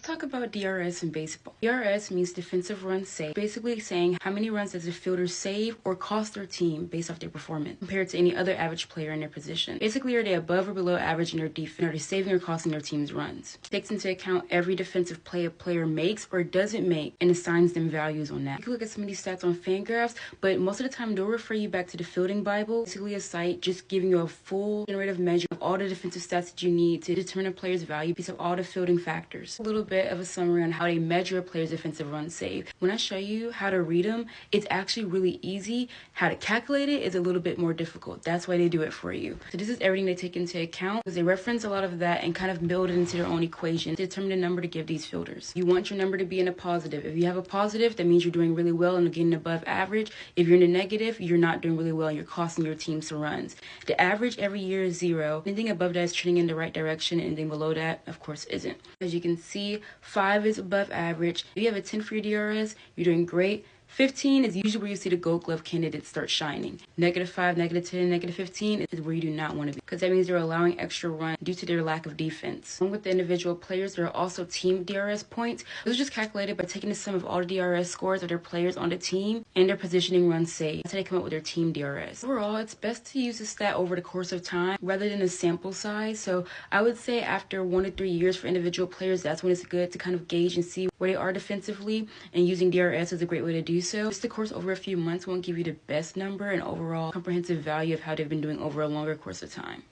Talk about DRS in baseball. DRS means defensive runs saved, basically saying how many runs does a fielder save or cost their team based off their performance compared to any other average player in their position. Basically, are they above or below average in their defense? Are they saving or costing their team's runs? It takes into account every defensive play a player makes or doesn't make and assigns them values on that. You can look at some of these stats on Fangraphs, but most of the time they'll refer you back to the Fielding Bible, basically a site just giving you a full generative measure of all the defensive stats that you need to determine a player's value based on all the fielding factors. A little bit of a summary on how they measure a player's defensive runs saved. When I show you how to read them, it's actually really easy. How to calculate it is a little bit more difficult. That's why they do it for you. So this is everything they take into account, because they reference a lot of that and kind of build it into their own equation to determine the number to give these fielders. You want your number to be in a positive. If you have a positive, that means you're doing really well and getting above average. If you're in a negative, you're not doing really well and you're costing your team some runs. The average every year is 0. Anything above that is trending in the right direction, and anything below that, of course, isn't. As you can see, 5 is above average. If you have a 10 for your DRS, you're doing great. 15 is usually where you see the Gold Glove candidates start shining. -5, -10, -15 is where you do not want to be, because that means they're allowing extra run due to their lack of defense. Along with the individual players, there are also team DRS points. Those are just calculated by taking the sum of all the DRS scores of their players on the team and their positioning runs saved. That's how they come up with their team DRS. Overall, it's best to use this stat over the course of time rather than a sample size. So I would say after 1 to 3 years for individual players, that's when it's good to kind of gauge and see where they are defensively, and using DRS is a great way to do so. Just the course over a few months won't give you the best number and overall comprehensive value of how they've been doing over a longer course of time.